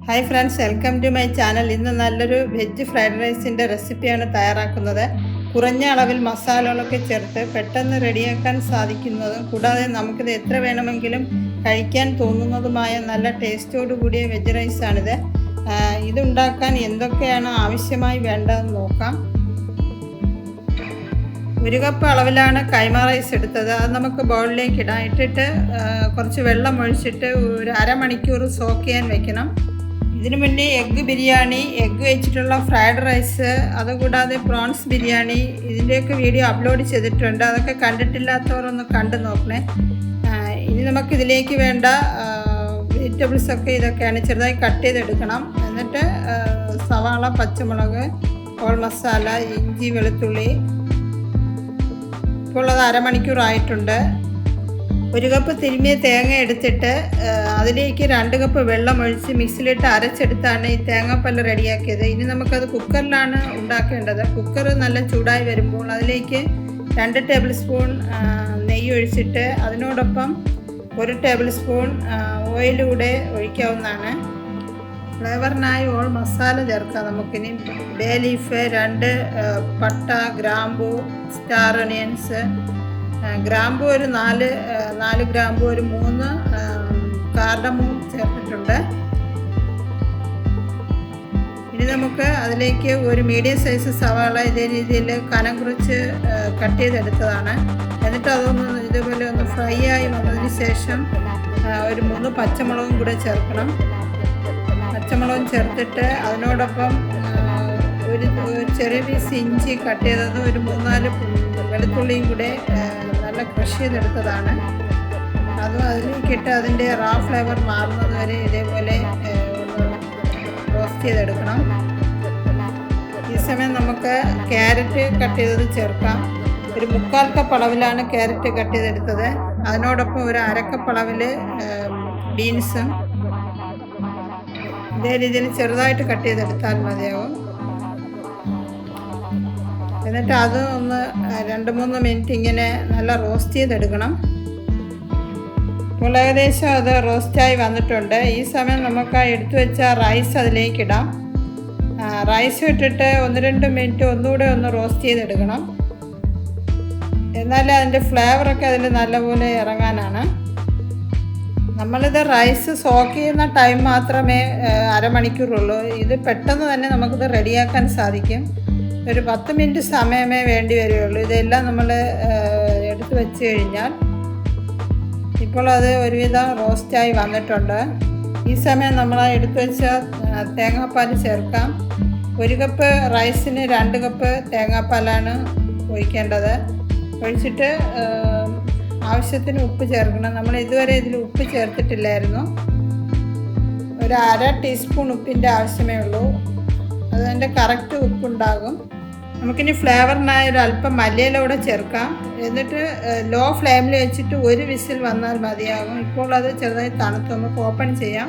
Hi friends, welcome to my channel. ഇന്ന് നല്ലൊരു veg fried റൈസിൻ്റെ റെസിപ്പിയാണ് തയ്യാറാക്കുന്നത്. കുറഞ്ഞ അളവിൽ മസാലകളൊക്കെ ചേർത്ത് പെട്ടെന്ന് റെഡിയാക്കാൻ സാധിക്കുന്നതും കൂടാതെ നമുക്കിത് എത്ര വേണമെങ്കിലും കഴിക്കാൻ തോന്നുന്നതുമായ നല്ല ടേസ്റ്റോടു കൂടിയ വെജ് റൈസാണിത്. ഇതുണ്ടാക്കാൻ എന്തൊക്കെയാണ് ആവശ്യമായി വേണ്ടതെന്ന് നോക്കാം. 1 കപ്പ് അളവിലാണ് കൈമ റൈസ് എടുത്തത്. അത് നമുക്ക് ബൗളിലേക്ക് ഇടാം. ഇട്ടിട്ട് കുറച്ച് വെള്ളം ഒഴിച്ചിട്ട് ഒരു അരമണിക്കൂർ സോക്ക് ചെയ്യാൻ വെക്കണം. ഇതിനു മുന്നേ എഗ്ഗ് ബിരിയാണി, എഗ്ഗ് വെച്ചിട്ടുള്ള ഫ്രൈഡ് റൈസ്, അതുകൂടാതെ പ്രോൺസ് ബിരിയാണി, ഇതിൻ്റെയൊക്കെ വീഡിയോ അപ്ലോഡ് ചെയ്തിട്ടുണ്ട്. അതൊക്കെ കണ്ടിട്ടില്ലാത്തവരൊന്ന് കണ്ടു നോക്കണേ. ഇനി നമുക്കിതിലേക്ക് വേണ്ട വെജിറ്റബിൾസൊക്കെ ഇതൊക്കെയാണ്. ചെറുതായി കട്ട് ചെയ്തെടുക്കണം. എന്നിട്ട് സവാള, പച്ചമുളക്, ഹോൾ മസാല, ഇഞ്ചി, വെളുത്തുള്ളി. ഇപ്പോൾ അത് അരമണിക്കൂറായിട്ടുണ്ട്. 1 കപ്പ് തിരുമ്മിയ തേങ്ങ എടുത്തിട്ട് അതിലേക്ക് 2 കപ്പ് വെള്ളം ഒഴിച്ച് മിക്സിയിലിട്ട് അരച്ചെടുത്താണ് ഈ തേങ്ങാപ്പാൽ റെഡിയാക്കിയത്. ഇനി നമുക്കത് കുക്കറിലാണ് ഉണ്ടാക്കേണ്ടത്. കുക്കർ നല്ല ചൂടായി വരുമ്പോൾ അതിലേക്ക് 2 ടേബിൾ സ്പൂൺ നെയ്യ് ഒഴിച്ചിട്ട് അതിനോടൊപ്പം 1 ടേബിൾ സ്പൂൺ ഓയിലൂടെ ഒഴിക്കാവുന്നതാണ്. ഫ്ലേവറിനായി ഓൾ മസാല ചേർക്കാം. നമുക്കിനി ബേ ലീഫ്, 2 പട്ട, ഗ്രാമ്പൂ, സ്റ്റാർ ഒണിയൻസ്, ഗ്രാമ്പൂ ഒരു 4 ഗ്രാമ്പൂ, ഒരു 3 കാർഡമവും ചേർത്തിട്ടുണ്ട്. ഇനി നമുക്ക് അതിലേക്ക് ഒരു മീഡിയം സൈസ് സവാള ഇതേ രീതിയിൽ കനം കുറച്ച് കട്ട് ചെയ്തെടുത്തതാണ്. എന്നിട്ട് അതൊന്ന് ഇതുപോലെ ഒന്ന് ഫ്രൈ ആയി വന്നതിന് ശേഷം ഒരു 3 പച്ചമുളകും കൂടെ ചേർക്കണം. പച്ചമുളകും ചേർത്തിട്ട് അതിനോടൊപ്പം ഒരു ചെറിയ പീസ് ഇഞ്ചി കട്ട് ചെയ്തത്, ഒരു 3-4 വെളുത്തുള്ളിയും കൂടെ നല്ല ക്രഷ് ചെയ്തെടുത്തതാണ്. അതും അതിലേക്കിട്ട് അതിൻ്റെ റാ ഫ്ലേവർ മാറുന്നത് വരെ ഇതേപോലെ ഒന്ന് റോസ്റ്റ് ചെയ്തെടുക്കണം. ഈ സമയം നമുക്ക് ക്യാരറ്റ് കട്ട് ചെയ്തത് ചേർക്കാം. ഒരു 3/4 കപ്പ് അളവിലാണ് ക്യാരറ്റ് കട്ട് ചെയ്തെടുത്തത്. അതിനോടൊപ്പം ഒരു 1/2 കപ്പ് അളവിൽ ബീൻസും ഇതേ രീതിയിൽ ചെറുതായിട്ട് കട്ട് ചെയ്തെടുത്താൽ മതിയാവും. എന്നിട്ട് അത് ഒന്ന് 2-3 മിനിറ്റ് ഇങ്ങനെ നല്ല റോസ്റ്റ് ചെയ്തെടുക്കണം. ഇപ്പോൾ ഏകദേശം അത് റോസ്റ്റായി വന്നിട്ടുണ്ട്. ഈ സമയം നമുക്ക് എടുത്തു വെച്ച റൈസ് അതിലേക്ക് ഇടാം. റൈസ് ഇട്ടിട്ട് 1-2 മിനിറ്റ് ഒന്നുകൂടെ ഒന്ന് റോസ്റ്റ് ചെയ്തെടുക്കണം. എന്നാലേ അതിൻ്റെ ഫ്ലേവറൊക്കെ അതിൽ നല്ലപോലെ ഇറങ്ങാനാണ്. നമ്മളിത് റൈസ് സോക്ക് ചെയ്യുന്ന ടൈം മാത്രമേ അരമണിക്കൂറുള്ളൂ. ഇത് പെട്ടെന്ന് തന്നെ നമുക്കിത് റെഡിയാക്കാൻ സാധിക്കും. ഒരു 10 മിനിറ്റ് സമയമേ വേണ്ടി വരികയുള്ളൂ. ഇതെല്ലാം നമ്മൾ എടുത്ത് വെച്ച് കഴിഞ്ഞാൽ. ഇപ്പോൾ അത് ഒരുവിധം റോസ്റ്റായി വന്നിട്ടുണ്ട്. ഈ സമയം നമ്മൾ എടുത്ത് വെച്ച തേങ്ങാപ്പാൽ ചേർക്കാം. 1 കപ്പ് റൈസിന് 2 കപ്പ് തേങ്ങാപ്പാലാണ് ഒഴിക്കേണ്ടത്. ഒഴിച്ചിട്ട് ആവശ്യത്തിന് ഉപ്പ് ചേർക്കണം. നമ്മൾ ഇതുവരെ ഇതിൽ ഉപ്പ് ചേർത്തിട്ടില്ലായിരുന്നു. ഒരു 1/2 ടീസ്പൂൺ ഉപ്പിൻ്റെ ആവശ്യമേ ഉള്ളൂ. അതിൻ്റെ കറക്റ്റ് ഉപ്പുണ്ടാകും. നമുക്കിനി ഫ്ലേവറിനായി ഒരു അല്പം മല്ലിയില കൂടെ ചേർക്കാം. എന്നിട്ട് ലോ ഫ്ലെയിമിൽ വെച്ചിട്ട് 1 വിസിൽ വന്നാൽ മതിയാകും. ഇപ്പോൾ അത് ചെറുതായി തണുത്ത് നമുക്ക് ഓപ്പൺ ചെയ്യാം.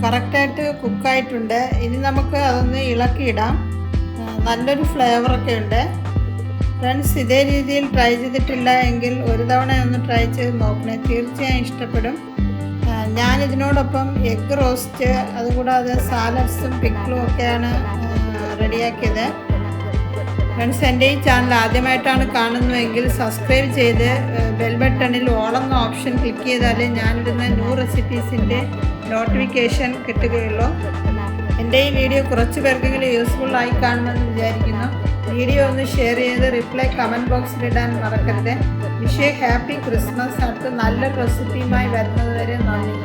കറക്റ്റായിട്ട് കുക്കായിട്ടുണ്ട്. ഇനി നമുക്ക് അതൊന്ന് ഇളക്കിയിടാം. നല്ലൊരു ഫ്ലേവറൊക്കെ ഉണ്ട്. ഫ്രണ്ട്സ്, ഇതേ രീതിയിൽ ട്രൈ ചെയ്തിട്ടില്ല എങ്കിൽ ഒരു തവണ ഒന്ന് ട്രൈ ചെയ്ത് നോക്കണേ. തീർച്ചയായും ഇഷ്ടപ്പെടും. ഞാനിതിനോടൊപ്പം എഗ്ഗ് റോസ്റ്റ്, അതുകൂടാതെ സാലഡ്സും പിക്കിളും ഒക്കെയാണ് റെഡിയാക്കിയത്. ഫ്രണ്ട്സ്, എൻ്റെ ഈ ചാനൽ ആദ്യമായിട്ടാണ് കാണുന്നതെങ്കിൽ സബ്സ്ക്രൈബ് ചെയ്ത് ബെൽ ബട്ടണിൽ ഓൾ എന്ന ഓപ്ഷൻ ക്ലിക്ക് ചെയ്താലേ ഞാനിടുന്ന ന്യൂ റെസിപ്പീസിൻ്റെ നോട്ടിഫിക്കേഷൻ കിട്ടുകയുള്ളൂ. എൻ്റെ ഈ വീഡിയോ കുറച്ച് പേർക്കെങ്കിലും യൂസ്ഫുള്ളായി കാണുമെന്ന് വിചാരിക്കുന്നു. വീഡിയോ ഒന്ന് ഷെയർ ചെയ്ത് റിപ്ലൈ കമൻറ്റ് ബോക്സിലിടാൻ മറക്കരുത്. Wish you happy Christmas. അടുത്ത നല്ലൊരു റെസിപ്പിയുമായി വരുന്നത് വരെ നന്ദി.